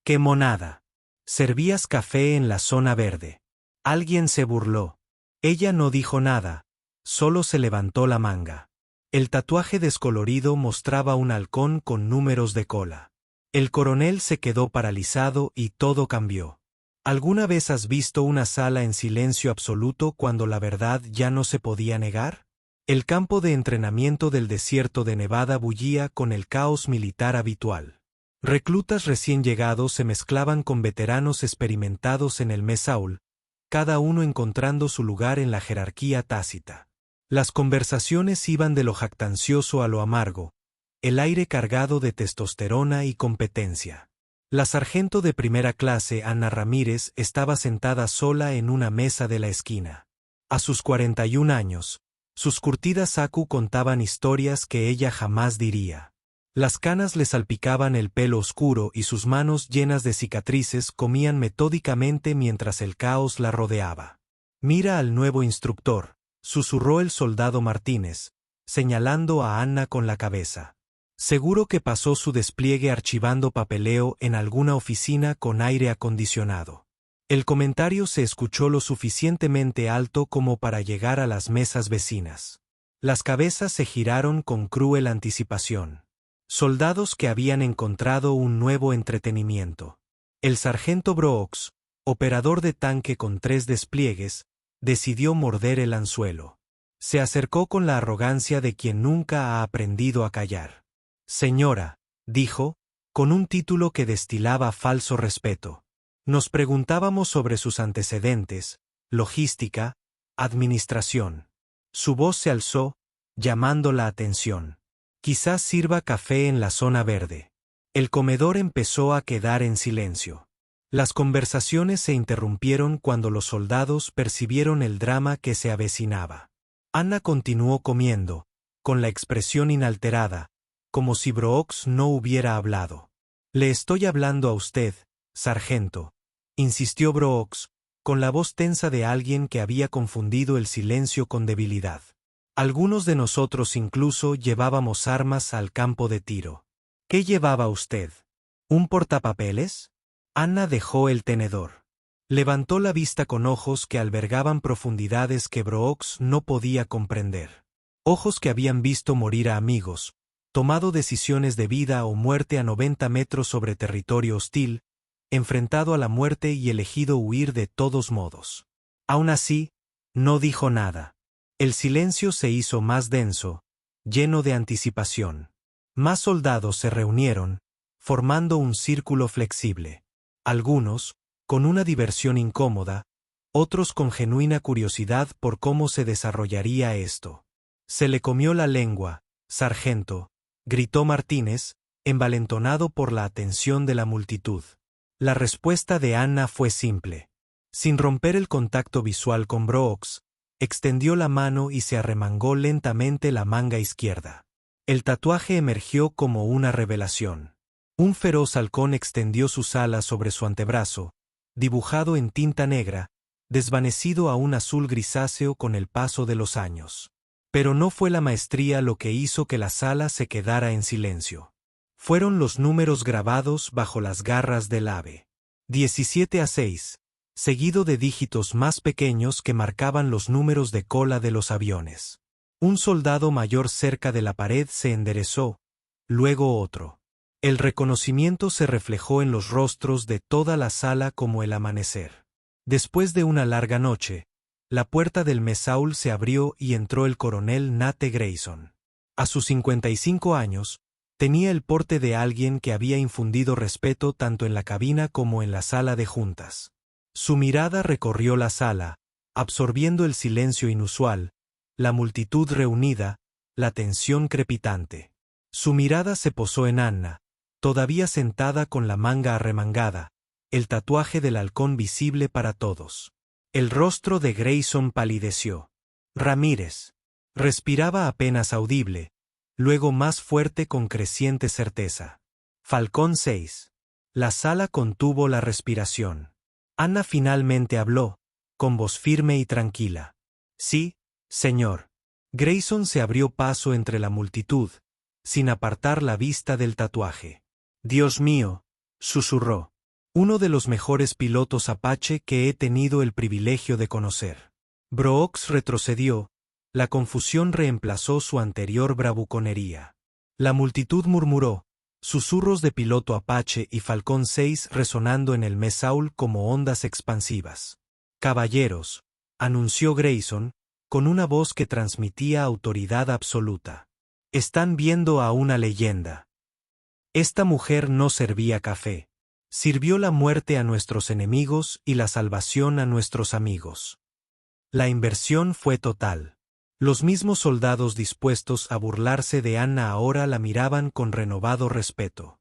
¡Qué monada! Servías café en la zona verde. Alguien se burló. Ella no dijo nada, solo se levantó la manga. El tatuaje descolorido mostraba un halcón con números de cola. El coronel se quedó paralizado y todo cambió. ¿Alguna vez has visto una sala en silencio absoluto cuando la verdad ya no se podía negar? El campo de entrenamiento del desierto de Nevada bullía con el caos militar habitual. Reclutas recién llegados se mezclaban con veteranos experimentados en el Mesaul, cada uno encontrando su lugar en la jerarquía tácita. Las conversaciones iban de lo jactancioso a lo amargo, el aire cargado de testosterona y competencia. La sargento de primera clase Anna Ramírez estaba sentada sola en una mesa de la esquina. A sus 41 años, sus curtidas Aku contaban historias que ella jamás diría. Las canas le salpicaban el pelo oscuro y sus manos llenas de cicatrices comían metódicamente mientras el caos la rodeaba. «Mira al nuevo instructor», susurró el soldado Martínez, señalando a Anna con la cabeza. Seguro que pasó su despliegue archivando papeleo en alguna oficina con aire acondicionado. El comentario se escuchó lo suficientemente alto como para llegar a las mesas vecinas. Las cabezas se giraron con cruel anticipación. Soldados que habían encontrado un nuevo entretenimiento. El sargento Brooks, operador de tanque con 3 despliegues, decidió morder el anzuelo. Se acercó con la arrogancia de quien nunca ha aprendido a callar. «Señora», dijo, con un título que destilaba falso respeto. «Nos preguntábamos sobre sus antecedentes, logística, administración». Su voz se alzó, llamando la atención. «Quizás sirva café en la zona verde». El comedor empezó a quedar en silencio. Las conversaciones se interrumpieron cuando los soldados percibieron el drama que se avecinaba. Anna continuó comiendo, con la expresión inalterada, como si Brooks no hubiera hablado. «Le estoy hablando a usted, sargento», insistió Brooks, con la voz tensa de alguien que había confundido el silencio con debilidad. «Algunos de nosotros incluso llevábamos armas al campo de tiro». «¿Qué llevaba usted? ¿Un portapapeles?» Anna dejó el tenedor. Levantó la vista con ojos que albergaban profundidades que Brooks no podía comprender. Ojos que habían visto morir a amigos, tomado decisiones de vida o muerte a 90 metros sobre territorio hostil, enfrentado a la muerte y elegido huir de todos modos. Aún así, no dijo nada. El silencio se hizo más denso, lleno de anticipación. Más soldados se reunieron, formando un círculo flexible. Algunos, con una diversión incómoda, otros con genuina curiosidad por cómo se desarrollaría esto. «Se le comió la lengua, sargento», gritó Martínez, envalentonado por la atención de la multitud. La respuesta de Anna fue simple. Sin romper el contacto visual con Brooks, extendió la mano y se arremangó lentamente la manga izquierda. El tatuaje emergió como una revelación. Un feroz halcón extendió sus alas sobre su antebrazo, dibujado en tinta negra, desvanecido a un azul grisáceo con el paso de los años. Pero no fue la maestría lo que hizo que la sala se quedara en silencio. Fueron los números grabados bajo las garras del ave. 17-6, seguido de dígitos más pequeños que marcaban los números de cola de los aviones. Un soldado mayor cerca de la pared se enderezó, luego otro. El reconocimiento se reflejó en los rostros de toda la sala como el amanecer. Después de una larga noche, la puerta del Mesaul se abrió y entró el coronel Nate Grayson. A sus 55 años, tenía el porte de alguien que había infundido respeto tanto en la cabina como en la sala de juntas. Su mirada recorrió la sala, absorbiendo el silencio inusual, la multitud reunida, la tensión crepitante. Su mirada se posó en Anna, todavía sentada con la manga arremangada, el tatuaje del halcón visible para todos. El rostro de Grayson palideció. «Ramírez». Respiraba apenas audible, luego más fuerte con creciente certeza. «Falcón 6». La sala contuvo la respiración. Anna finalmente habló, con voz firme y tranquila. «Sí, señor». Grayson se abrió paso entre la multitud, sin apartar la vista del tatuaje. «Dios mío», susurró. Uno de los mejores pilotos Apache que he tenido el privilegio de conocer. Brooks retrocedió, la confusión reemplazó su anterior bravuconería. La multitud murmuró, susurros de piloto Apache y Falcón 6 resonando en el Mesaul como ondas expansivas. Caballeros, anunció Grayson, con una voz que transmitía autoridad absoluta. Están viendo a una leyenda. Esta mujer no servía café. Sirvió la muerte a nuestros enemigos y la salvación a nuestros amigos. La inversión fue total. Los mismos soldados dispuestos a burlarse de Anna ahora la miraban con renovado respeto.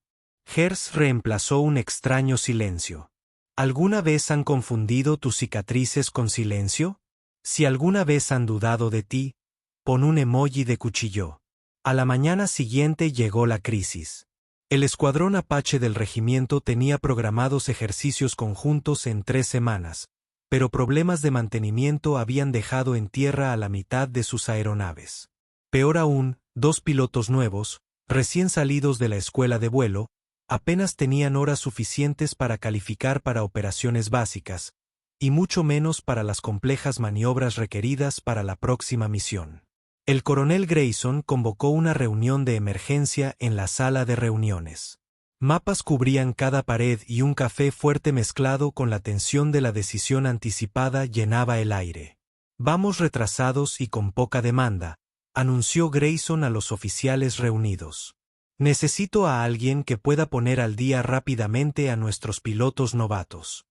Hers reemplazó un extraño silencio. ¿Alguna vez han confundido tus cicatrices con silencio? Si alguna vez han dudado de ti, pon un emoji de cuchillo. A la mañana siguiente llegó la crisis. El escuadrón Apache del regimiento tenía programados ejercicios conjuntos en 3 semanas, pero problemas de mantenimiento habían dejado en tierra a la mitad de sus aeronaves. Peor aún, 2 pilotos nuevos, recién salidos de la escuela de vuelo, apenas tenían horas suficientes para calificar para operaciones básicas, y mucho menos para las complejas maniobras requeridas para la próxima misión. El coronel Grayson convocó una reunión de emergencia en la sala de reuniones. Mapas cubrían cada pared y un café fuerte mezclado con la tensión de la decisión anticipada llenaba el aire. Vamos retrasados y con poca demanda, anunció Grayson a los oficiales reunidos. Necesito a alguien que pueda poner al día rápidamente a nuestros pilotos novatos.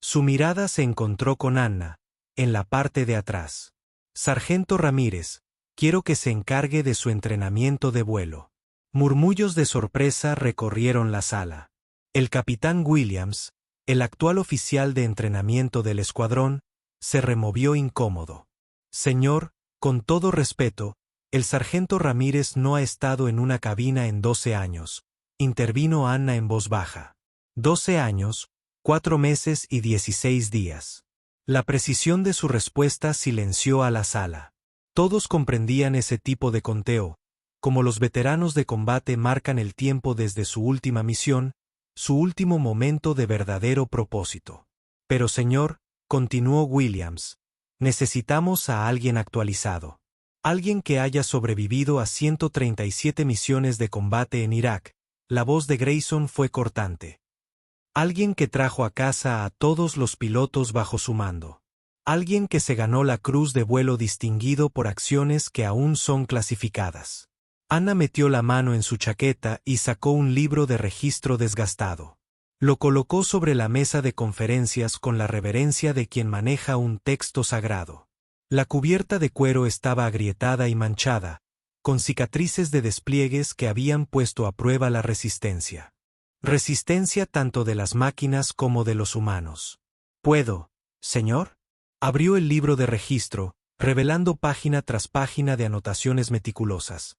Su mirada se encontró con Anna, en la parte de atrás. Sargento Ramírez, quiero que se encargue de su entrenamiento de vuelo. Murmullos de sorpresa recorrieron la sala. El capitán Williams, el actual oficial de entrenamiento del escuadrón, se removió incómodo. Señor, con todo respeto, el sargento Ramírez no ha estado en una cabina en 12 años, intervino Anna en voz baja. 12 años, 4 meses y 16 días. La precisión de su respuesta silenció a la sala. Todos comprendían ese tipo de conteo, como los veteranos de combate marcan el tiempo desde su última misión, su último momento de verdadero propósito. Pero señor, continuó Williams, necesitamos a alguien actualizado. Alguien que haya sobrevivido a 137 misiones de combate en Irak. La voz de Grayson fue cortante. Alguien que trajo a casa a todos los pilotos bajo su mando. Alguien que se ganó la cruz de vuelo distinguido por acciones que aún son clasificadas. Anna metió la mano en su chaqueta y sacó un libro de registro desgastado. Lo colocó sobre la mesa de conferencias con la reverencia de quien maneja un texto sagrado. La cubierta de cuero estaba agrietada y manchada, con cicatrices de despliegues que habían puesto a prueba la resistencia. Resistencia tanto de las máquinas como de los humanos. ¿Puedo, señor? Abrió el libro de registro, revelando página tras página de anotaciones meticulosas.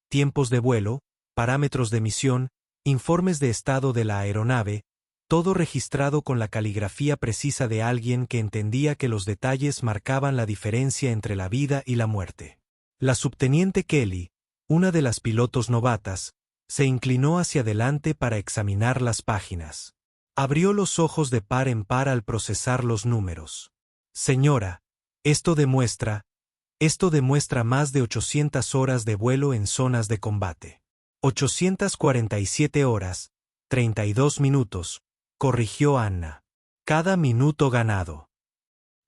Tiempos de vuelo, parámetros de misión, informes de estado de la aeronave, todo registrado con la caligrafía precisa de alguien que entendía que los detalles marcaban la diferencia entre la vida y la muerte. La subteniente Kelly, una de las pilotos novatas, se inclinó hacia adelante para examinar las páginas. Abrió los ojos de par en par al procesar los números. Señora, esto demuestra más de 800 horas de vuelo en zonas de combate. 847 horas, 32 minutos, corrigió Anna. Cada minuto ganado.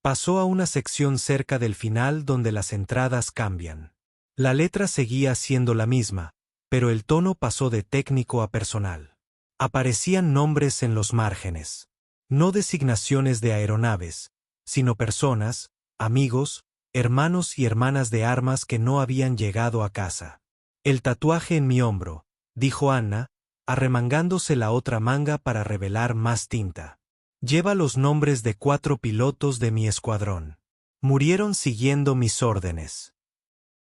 Pasó a una sección cerca del final donde las entradas cambian. La letra seguía siendo la misma, pero el tono pasó de técnico a personal. Aparecían nombres en los márgenes. No designaciones de aeronaves, sino personas, amigos, hermanos y hermanas de armas que no habían llegado a casa. El tatuaje en mi hombro, dijo Anna, arremangándose la otra manga para revelar más tinta. Lleva los nombres de 4 pilotos de mi escuadrón. Murieron siguiendo mis órdenes.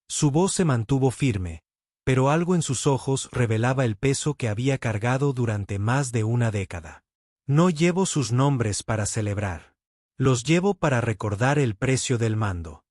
Su voz se mantuvo firme, pero algo en sus ojos revelaba el peso que había cargado durante más de una década. No llevo sus nombres para celebrar. Los llevo para recordar el precio del mando.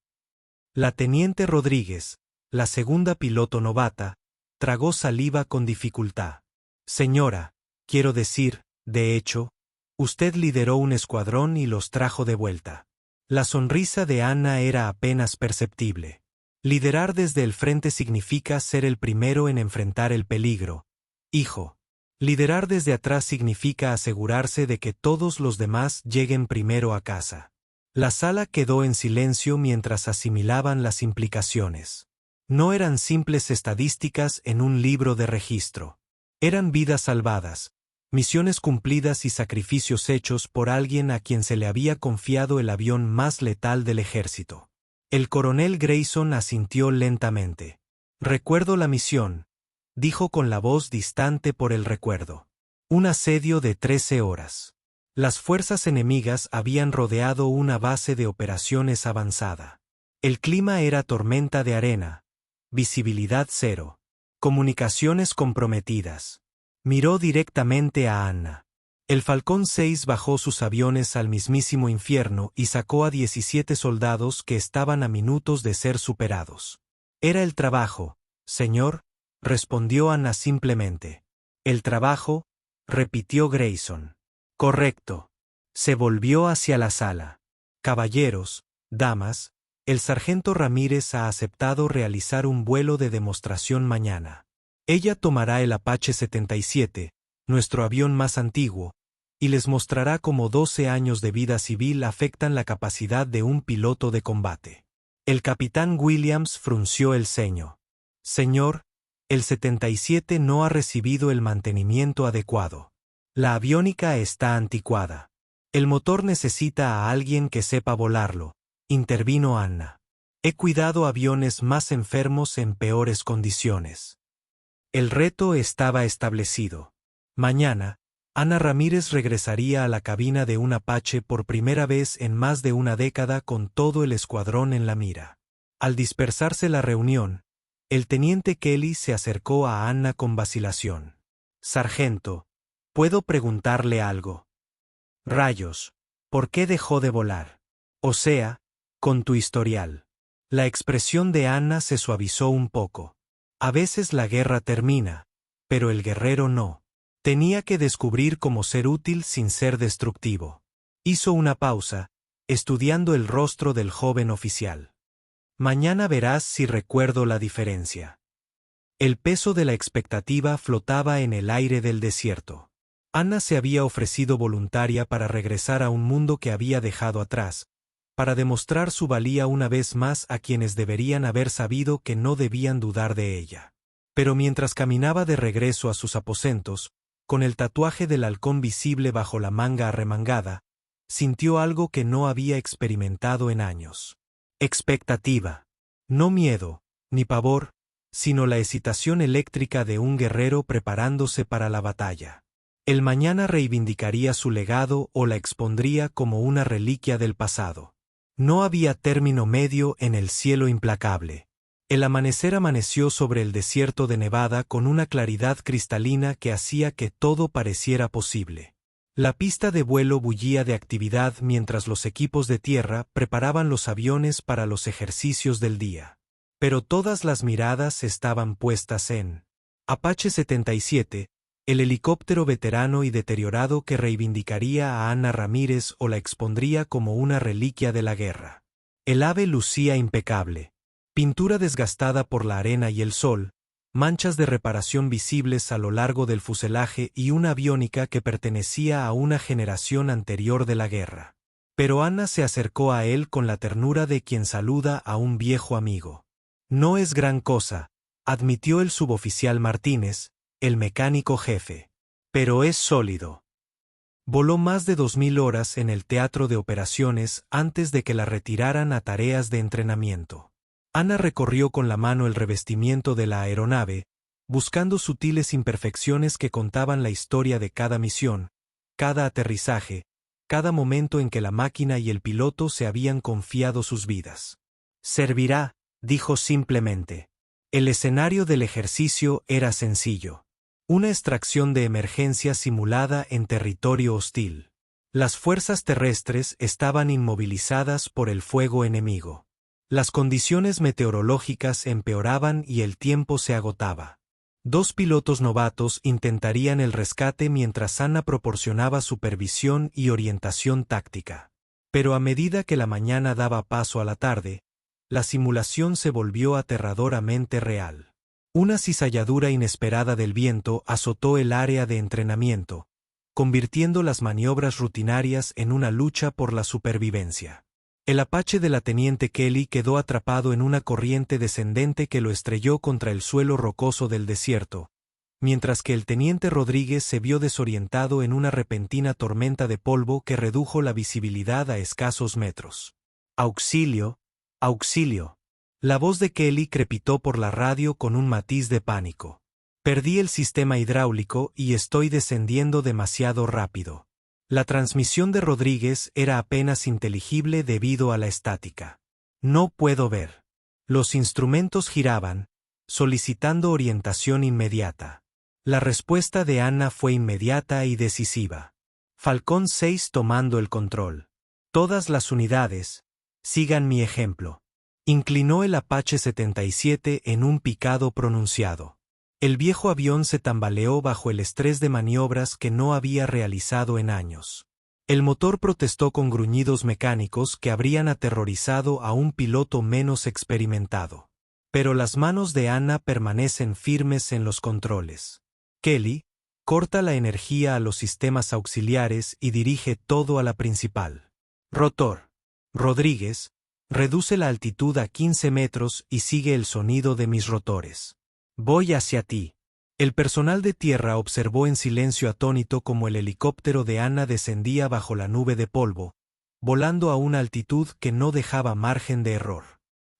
La teniente Rodríguez, la segunda piloto novata, tragó saliva con dificultad. Señora, quiero decir, de hecho, Usted lideró un escuadrón y los trajo de vuelta. La sonrisa de Anna era apenas perceptible. Liderar desde el frente significa ser el primero en enfrentar el peligro, hijo. Liderar desde atrás significa asegurarse de que todos los demás lleguen primero a casa. La sala quedó en silencio mientras asimilaban las implicaciones. No eran simples estadísticas en un libro de registro. Eran vidas salvadas, misiones cumplidas y sacrificios hechos por alguien a quien se le había confiado el avión más letal del ejército. El coronel Grayson asintió lentamente. Recuerdo la misión, dijo con la voz distante por el recuerdo. Un asedio de 13 horas. Las fuerzas enemigas habían rodeado una base de operaciones avanzada. El clima era tormenta de arena, visibilidad cero, comunicaciones comprometidas. Miró directamente a Anna. El Falcón 6 bajó sus aviones al mismísimo infierno y sacó a 17 soldados que estaban a minutos de ser superados. Era el trabajo, señor, respondió Anna simplemente. El trabajo, repitió Grayson. Correcto. Se volvió hacia la sala. Caballeros, damas, el sargento Ramírez ha aceptado realizar un vuelo de demostración mañana. Ella tomará el Apache 77, nuestro avión más antiguo, y les mostrará cómo 12 años de vida civil afectan la capacidad de un piloto de combate. El capitán Williams frunció el ceño. Señor, el 77 no ha recibido el mantenimiento adecuado. La aviónica está anticuada. El motor necesita a alguien que sepa volarlo, intervino Anna. He cuidado aviones más enfermos en peores condiciones. El reto estaba establecido. Mañana, Anna Ramírez regresaría a la cabina de un Apache por primera vez en más de una década con todo el escuadrón en la mira. Al dispersarse la reunión, el teniente Kelly se acercó a Anna con vacilación. Sargento, ¿puedo preguntarle algo? Rayos, ¿por qué dejó de volar? O sea, con tu historial. La expresión de Anna se suavizó un poco. A veces la guerra termina, pero el guerrero no. Tenía que descubrir cómo ser útil sin ser destructivo. Hizo una pausa, estudiando el rostro del joven oficial. Mañana verás si recuerdo la diferencia. El peso de la expectativa flotaba en el aire del desierto. Anna se había ofrecido voluntaria para regresar a un mundo que había dejado atrás, para demostrar su valía una vez más a quienes deberían haber sabido que no debían dudar de ella. Pero mientras caminaba de regreso a sus aposentos, con el tatuaje del halcón visible bajo la manga arremangada, sintió algo que no había experimentado en años. Expectativa. No miedo, ni pavor, sino la excitación eléctrica de un guerrero preparándose para la batalla. El mañana reivindicaría su legado o la expondría como una reliquia del pasado. No había término medio en el cielo implacable. El amanecer amaneció sobre el desierto de Nevada con una claridad cristalina que hacía que todo pareciera posible. La pista de vuelo bullía de actividad mientras los equipos de tierra preparaban los aviones para los ejercicios del día. Pero todas las miradas estaban puestas en Apache 77, el helicóptero veterano y deteriorado que reivindicaría a Anna Ramírez o la expondría como una reliquia de la guerra. El ave lucía impecable. Pintura desgastada por la arena y el sol, manchas de reparación visibles a lo largo del fuselaje y una aviónica que pertenecía a una generación anterior de la guerra. Pero Anna se acercó a él con la ternura de quien saluda a un viejo amigo. No es gran cosa, admitió el suboficial Martínez, el mecánico jefe. Pero es sólido. Voló más de 2000 horas en el teatro de operaciones antes de que la retiraran a tareas de entrenamiento. Anna recorrió con la mano el revestimiento de la aeronave, buscando sutiles imperfecciones que contaban la historia de cada misión, cada aterrizaje, cada momento en que la máquina y el piloto se habían confiado sus vidas. Servirá, dijo simplemente. El escenario del ejercicio era sencillo. Una extracción de emergencia simulada en territorio hostil. Las fuerzas terrestres estaban inmovilizadas por el fuego enemigo. Las condiciones meteorológicas empeoraban y el tiempo se agotaba. Dos pilotos novatos intentarían el rescate mientras Anna proporcionaba supervisión y orientación táctica. Pero a medida que la mañana daba paso a la tarde, la simulación se volvió aterradoramente real. Una cizalladura inesperada del viento azotó el área de entrenamiento, convirtiendo las maniobras rutinarias en una lucha por la supervivencia. El Apache de la teniente Kelly quedó atrapado en una corriente descendente que lo estrelló contra el suelo rocoso del desierto, mientras que el teniente Rodríguez se vio desorientado en una repentina tormenta de polvo que redujo la visibilidad a escasos metros. ¡Auxilio! ¡Auxilio! La voz de Kelly crepitó por la radio con un matiz de pánico. Perdí el sistema hidráulico y estoy descendiendo demasiado rápido. La transmisión de Rodríguez era apenas inteligible debido a la estática. No puedo ver. Los instrumentos giraban, solicitando orientación inmediata. La respuesta de Anna fue inmediata y decisiva. Falcón 6 tomando el control. Todas las unidades, sigan mi ejemplo. Inclinó el Apache 77 en un picado pronunciado. El viejo avión se tambaleó bajo el estrés de maniobras que no había realizado en años. El motor protestó con gruñidos mecánicos que habrían aterrorizado a un piloto menos experimentado. Pero las manos de Anna permanecen firmes en los controles. Kelly, corta la energía a los sistemas auxiliares y dirige todo a la principal. Rotor. Rodríguez, reduce la altitud a 15 metros y sigue el sonido de mis rotores. Voy hacia ti. El personal de tierra observó en silencio atónito como el helicóptero de Anna descendía bajo la nube de polvo, volando a una altitud que no dejaba margen de error.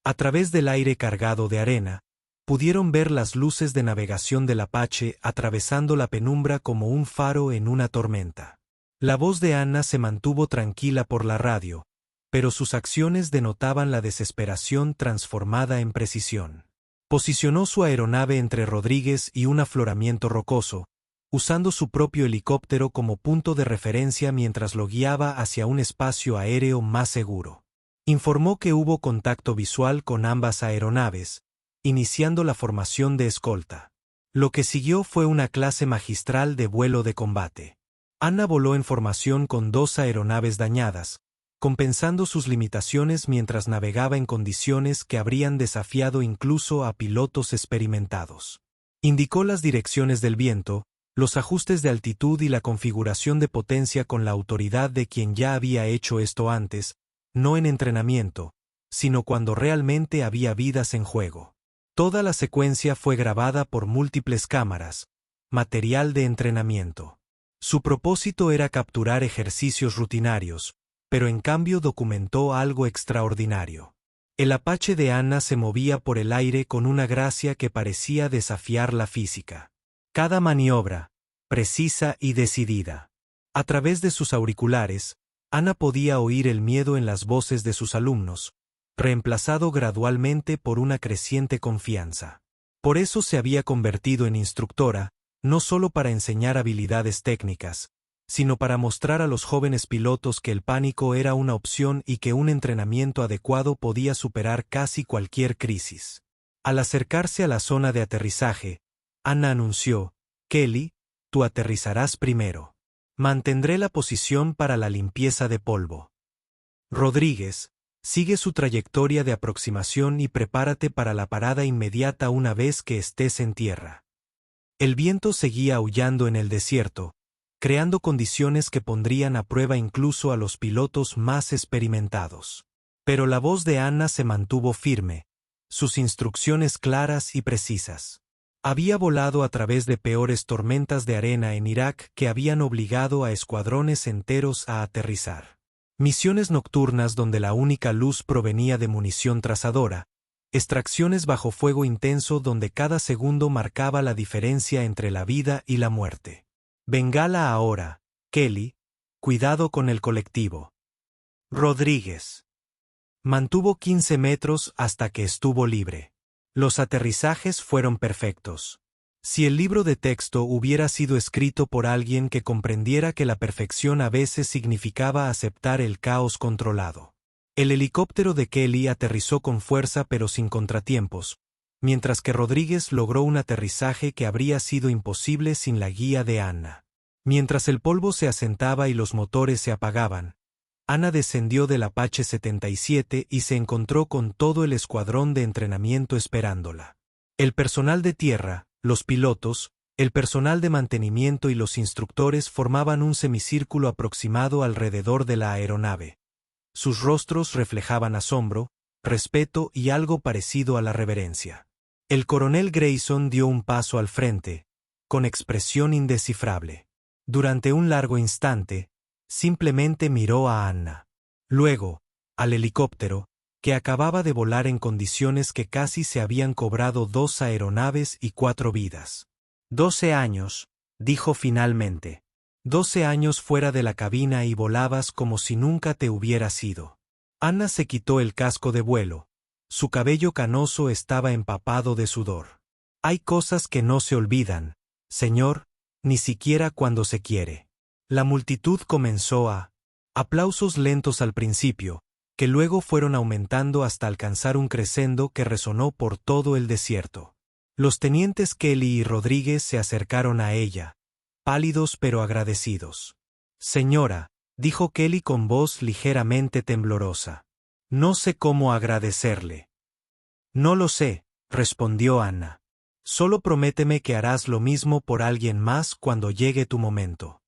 A través del aire cargado de arena, pudieron ver las luces de navegación del Apache atravesando la penumbra como un faro en una tormenta. La voz de Anna se mantuvo tranquila por la radio, pero sus acciones denotaban la desesperación transformada en precisión. Posicionó su aeronave entre Rodríguez y un afloramiento rocoso, usando su propio helicóptero como punto de referencia mientras lo guiaba hacia un espacio aéreo más seguro. Informó que hubo contacto visual con ambas aeronaves, iniciando la formación de escolta. Lo que siguió fue una clase magistral de vuelo de combate. Anna voló en formación con dos aeronaves dañadas, compensando sus limitaciones mientras navegaba en condiciones que habrían desafiado incluso a pilotos experimentados. Indicó las direcciones del viento, los ajustes de altitud y la configuración de potencia con la autoridad de quien ya había hecho esto antes, no en entrenamiento, sino cuando realmente había vidas en juego. Toda la secuencia fue grabada por múltiples cámaras, material de entrenamiento. Su propósito era capturar ejercicios rutinarios, pero en cambio documentó algo extraordinario. El Apache de Anna se movía por el aire con una gracia que parecía desafiar la física. Cada maniobra, precisa y decidida. A través de sus auriculares, Anna podía oír el miedo en las voces de sus alumnos, reemplazado gradualmente por una creciente confianza. Por eso se había convertido en instructora, no solo para enseñar habilidades técnicas, sino para mostrar a los jóvenes pilotos que el pánico era una opción y que un entrenamiento adecuado podía superar casi cualquier crisis. Al acercarse a la zona de aterrizaje, Anna anunció: Kelly, tú aterrizarás primero. Mantendré la posición para la limpieza de polvo. Rodríguez, sigue su trayectoria de aproximación y prepárate para la parada inmediata una vez que estés en tierra. El viento seguía aullando en el desierto, creando condiciones que pondrían a prueba incluso a los pilotos más experimentados. Pero la voz de Anna se mantuvo firme, sus instrucciones claras y precisas. Había volado a través de peores tormentas de arena en Irak que habían obligado a escuadrones enteros a aterrizar. Misiones nocturnas donde la única luz provenía de munición trazadora, extracciones bajo fuego intenso donde cada segundo marcaba la diferencia entre la vida y la muerte. Bengala ahora, Kelly, cuidado con el colectivo. Rodríguez. Mantuvo 15 metros hasta que estuvo libre. Los aterrizajes fueron perfectos. Si el libro de texto hubiera sido escrito por alguien que comprendiera que la perfección a veces significaba aceptar el caos controlado. El helicóptero de Kelly aterrizó con fuerza pero sin contratiempos, mientras que Rodríguez logró un aterrizaje que habría sido imposible sin la guía de Anna. Mientras el polvo se asentaba y los motores se apagaban, Anna descendió del Apache 77 y se encontró con todo el escuadrón de entrenamiento esperándola. El personal de tierra, los pilotos, el personal de mantenimiento y los instructores formaban un semicírculo aproximado alrededor de la aeronave. Sus rostros reflejaban asombro, respeto y algo parecido a la reverencia. El coronel Grayson dio un paso al frente, con expresión indescifrable. Durante un largo instante, simplemente miró a Anna. Luego, al helicóptero, que acababa de volar en condiciones que casi se habían cobrado 2 aeronaves y 4 vidas. 12 años, dijo finalmente. 12 años fuera de la cabina y volabas como si nunca te hubieras ido. Anna se quitó el casco de vuelo. Su cabello canoso estaba empapado de sudor. Hay cosas que no se olvidan, señor, ni siquiera cuando se quiere. La multitud comenzó a aplausos lentos al principio, que luego fueron aumentando hasta alcanzar un crescendo que resonó por todo el desierto. Los tenientes Kelly y Rodríguez se acercaron a ella, pálidos pero agradecidos. Señora, dijo Kelly con voz ligeramente temblorosa. No sé cómo agradecerle. No lo sé, respondió Anna. Solo prométeme que harás lo mismo por alguien más cuando llegue tu momento.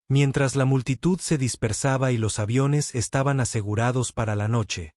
Mientras la multitud se dispersaba y los aviones estaban asegurados para la noche,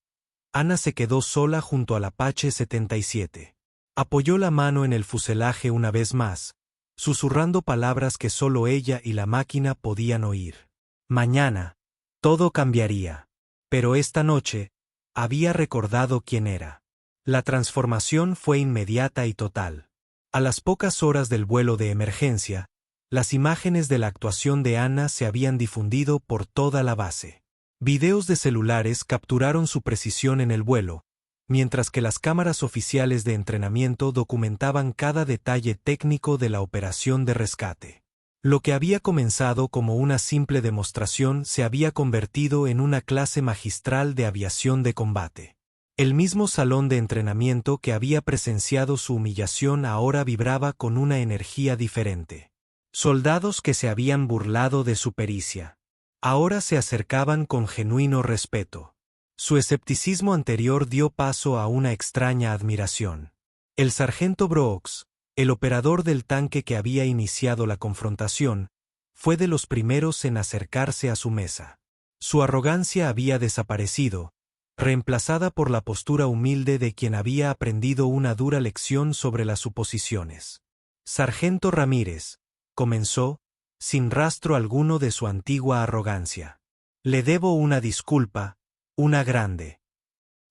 Anna se quedó sola junto al Apache 77. Apoyó la mano en el fuselaje una vez más, susurrando palabras que solo ella y la máquina podían oír. Mañana, todo cambiaría. Pero esta noche, había recordado quién era. La transformación fue inmediata y total. A las pocas horas del vuelo de emergencia, las imágenes de la actuación de Anna se habían difundido por toda la base. Videos de celulares capturaron su precisión en el vuelo, mientras que las cámaras oficiales de entrenamiento documentaban cada detalle técnico de la operación de rescate. Lo que había comenzado como una simple demostración se había convertido en una clase magistral de aviación de combate. El mismo salón de entrenamiento que había presenciado su humillación ahora vibraba con una energía diferente. Soldados que se habían burlado de su pericia, ahora se acercaban con genuino respeto. Su escepticismo anterior dio paso a una extraña admiración. El sargento Brooks, el operador del tanque que había iniciado la confrontación, fue de los primeros en acercarse a su mesa. Su arrogancia había desaparecido, reemplazada por la postura humilde de quien había aprendido una dura lección sobre las suposiciones. Sargento Ramírez, comenzó, sin rastro alguno de su antigua arrogancia. Le debo una disculpa, una grande.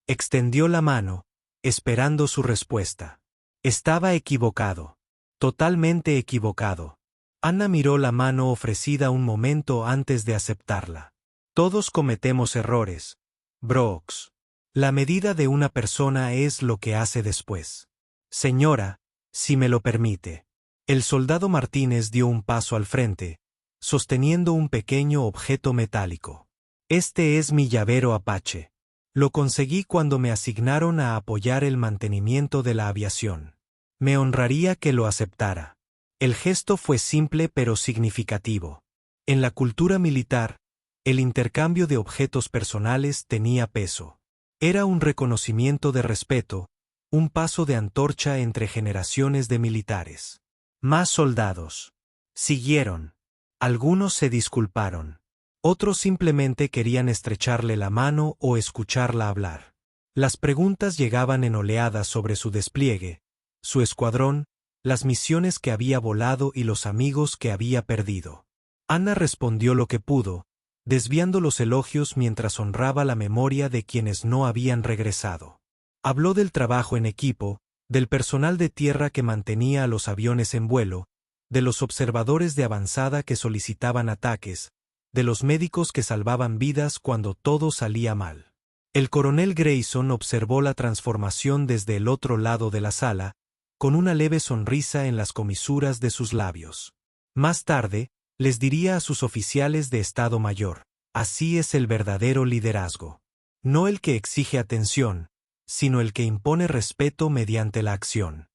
Extendió la mano, esperando su respuesta. Estaba equivocado. Totalmente equivocado. Anna miró la mano ofrecida un momento antes de aceptarla. Todos cometemos errores, Brooks. La medida de una persona es lo que hace después. Señora, si me lo permite. El soldado Martínez dio un paso al frente, sosteniendo un pequeño objeto metálico. Este es mi llavero Apache. Lo conseguí cuando me asignaron a apoyar el mantenimiento de la aviación. Me honraría que lo aceptara. El gesto fue simple pero significativo. En la cultura militar, el intercambio de objetos personales tenía peso. Era un reconocimiento de respeto, un paso de antorcha entre generaciones de militares. Más soldados siguieron. Algunos se disculparon. Otros simplemente querían estrecharle la mano o escucharla hablar. Las preguntas llegaban en oleadas sobre su despliegue, su escuadrón, las misiones que había volado y los amigos que había perdido. Anna respondió lo que pudo, desviando los elogios mientras honraba la memoria de quienes no habían regresado. Habló del trabajo en equipo, del personal de tierra que mantenía a los aviones en vuelo, de los observadores de avanzada que solicitaban ataques, de los médicos que salvaban vidas cuando todo salía mal. El coronel Grayson observó la transformación desde el otro lado de la sala, con una leve sonrisa en las comisuras de sus labios. Más tarde, les diría a sus oficiales de Estado Mayor, así es el verdadero liderazgo. No el que exige atención, sino el que impone respeto mediante la acción.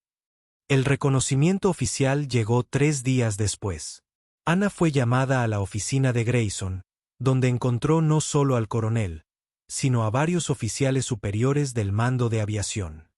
El reconocimiento oficial llegó 3 días después. Anna fue llamada a la oficina de Grayson, donde encontró no solo al coronel, sino a varios oficiales superiores del mando de aviación.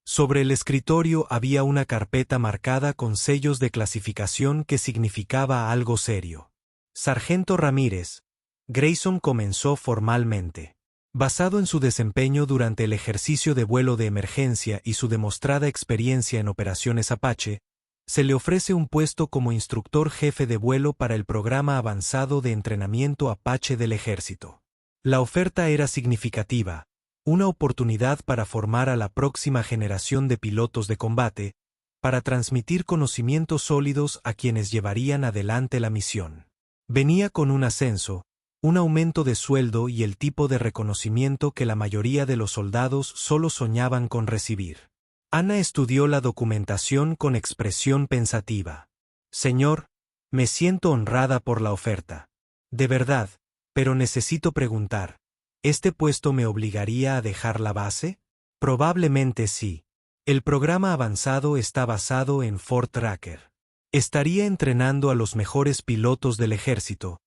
Sobre el escritorio había una carpeta marcada con sellos de clasificación que significaba algo serio. Sargento Ramírez, Grayson comenzó formalmente. Basado en su desempeño durante el ejercicio de vuelo de emergencia y su demostrada experiencia en operaciones Apache, se le ofrece un puesto como instructor jefe de vuelo para el programa avanzado de entrenamiento Apache del Ejército. La oferta era significativa, una oportunidad para formar a la próxima generación de pilotos de combate, para transmitir conocimientos sólidos a quienes llevarían adelante la misión. Venía con un ascenso, un aumento de sueldo y el tipo de reconocimiento que la mayoría de los soldados solo soñaban con recibir. Anna estudió la documentación con expresión pensativa. Señor, me siento honrada por la oferta. De verdad, pero necesito preguntar, ¿este puesto me obligaría a dejar la base? Probablemente sí. El programa avanzado está basado en Fort Rucker. Estaría entrenando a los mejores pilotos del ejército,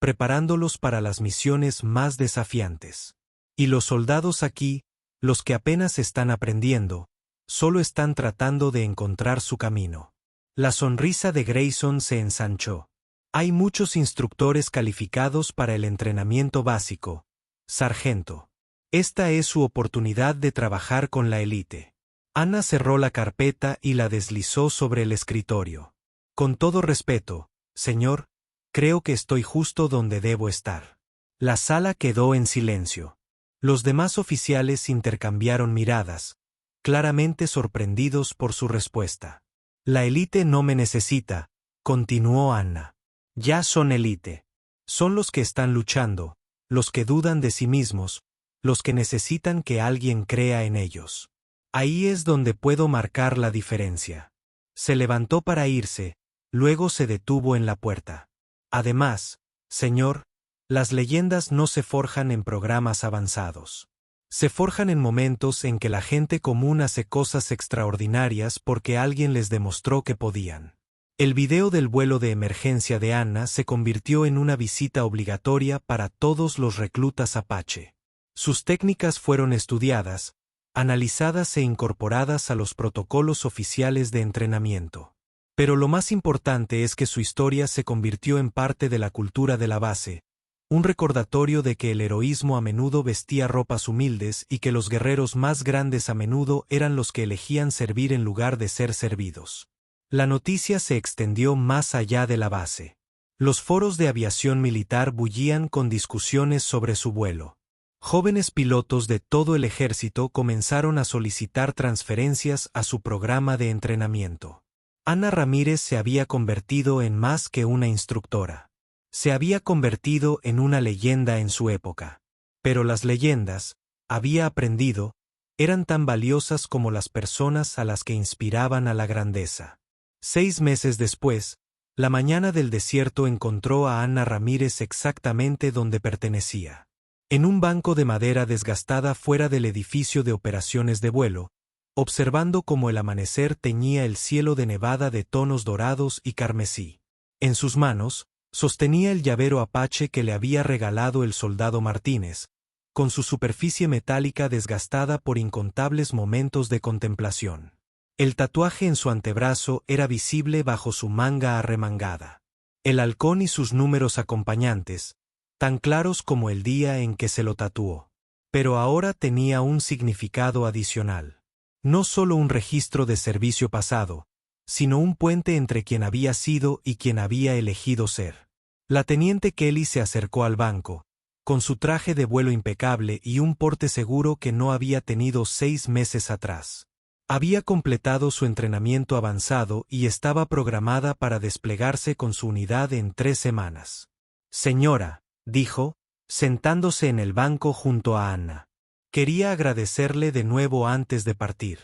preparándolos para las misiones más desafiantes. Y los soldados aquí, los que apenas están aprendiendo, solo están tratando de encontrar su camino. La sonrisa de Grayson se ensanchó. Hay muchos instructores calificados para el entrenamiento básico, sargento. Esta es su oportunidad de trabajar con la élite. Anna cerró la carpeta y la deslizó sobre el escritorio. Con todo respeto, señor, creo que estoy justo donde debo estar. La sala quedó en silencio. Los demás oficiales intercambiaron miradas, claramente sorprendidos por su respuesta. La élite no me necesita, continuó Anna. Ya son élite. Son los que están luchando, los que dudan de sí mismos, los que necesitan que alguien crea en ellos. Ahí es donde puedo marcar la diferencia. Se levantó para irse, luego se detuvo en la puerta. Además, señor, las leyendas no se forjan en programas avanzados. Se forjan en momentos en que la gente común hace cosas extraordinarias porque alguien les demostró que podían. El video del vuelo de emergencia de Anna se convirtió en una visita obligatoria para todos los reclutas Apache. Sus técnicas fueron estudiadas, analizadas e incorporadas a los protocolos oficiales de entrenamiento. Pero lo más importante es que su historia se convirtió en parte de la cultura de la base, un recordatorio de que el heroísmo a menudo vestía ropas humildes y que los guerreros más grandes a menudo eran los que elegían servir en lugar de ser servidos. La noticia se extendió más allá de la base. Los foros de aviación militar bullían con discusiones sobre su vuelo. Jóvenes pilotos de todo el ejército comenzaron a solicitar transferencias a su programa de entrenamiento. Anna Ramírez se había convertido en más que una instructora. Se había convertido en una leyenda en su época. Pero las leyendas, había aprendido, eran tan valiosas como las personas a las que inspiraban a la grandeza. 6 meses después, la mañana del desierto encontró a Anna Ramírez exactamente donde pertenecía. En un banco de madera desgastada fuera del edificio de operaciones de vuelo, observando cómo el amanecer teñía el cielo de Nevada de tonos dorados y carmesí. En sus manos, sostenía el llavero Apache que le había regalado el soldado Martínez, con su superficie metálica desgastada por incontables momentos de contemplación. El tatuaje en su antebrazo era visible bajo su manga arremangada. El halcón y sus números acompañantes, tan claros como el día en que se lo tatuó. Pero ahora tenía un significado adicional. No solo un registro de servicio pasado, sino un puente entre quien había sido y quien había elegido ser. La teniente Kelly se acercó al banco, con su traje de vuelo impecable y un porte seguro que no había tenido 6 meses atrás. Había completado su entrenamiento avanzado y estaba programada para desplegarse con su unidad en 3 semanas. Señora, dijo, sentándose en el banco junto a Anna. Quería agradecerle de nuevo antes de partir.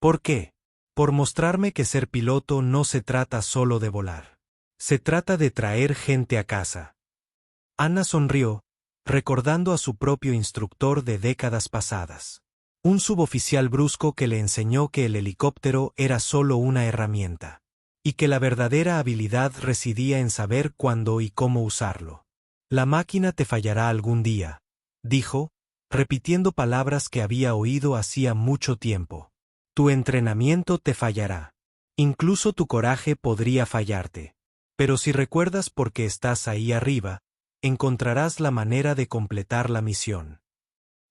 ¿Por qué? Por mostrarme que ser piloto no se trata solo de volar. Se trata de traer gente a casa. Anna sonrió, recordando a su propio instructor de décadas pasadas. Un suboficial brusco que le enseñó que el helicóptero era solo una herramienta. Y que la verdadera habilidad residía en saber cuándo y cómo usarlo. La máquina te fallará algún día, dijo, repitiendo palabras que había oído hacía mucho tiempo. Tu entrenamiento te fallará. Incluso tu coraje podría fallarte. Pero si recuerdas por qué estás ahí arriba, encontrarás la manera de completar la misión.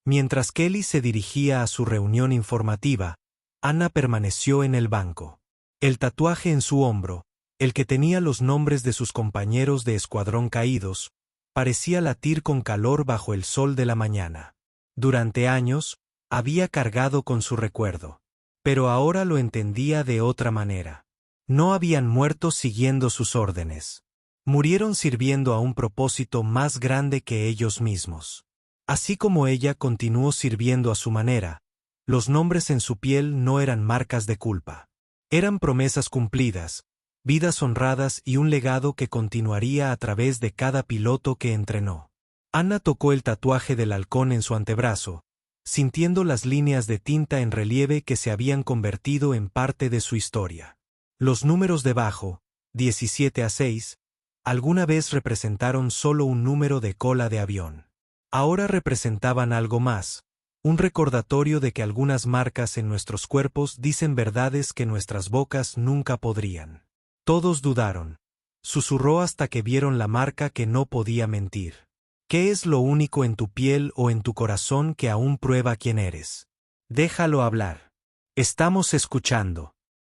Mientras Kelly se dirigía a su reunión informativa, Anna permaneció en el banco. El tatuaje en su hombro, el que tenía los nombres de sus compañeros de escuadrón caídos, parecía latir con calor bajo el sol de la mañana. Durante años, había cargado con su recuerdo. Pero ahora lo entendía de otra manera. No habían muerto siguiendo sus órdenes. Murieron sirviendo a un propósito más grande que ellos mismos. Así como ella continuó sirviendo a su manera, los nombres en su piel no eran marcas de culpa. Eran promesas cumplidas, vidas honradas y un legado que continuaría a través de cada piloto que entrenó. Anna tocó el tatuaje del halcón en su antebrazo, sintiendo las líneas de tinta en relieve que se habían convertido en parte de su historia. Los números debajo, 17-6, alguna vez representaron solo un número de cola de avión. Ahora representaban algo más, un recordatorio de que algunas marcas en nuestros cuerpos dicen verdades que nuestras bocas nunca podrían. Todos dudaron. Susurró hasta que vieron la marca que no podía mentir. ¿Qué es lo único en tu piel o en tu corazón que aún prueba quién eres? Déjalo hablar. Estamos escuchando.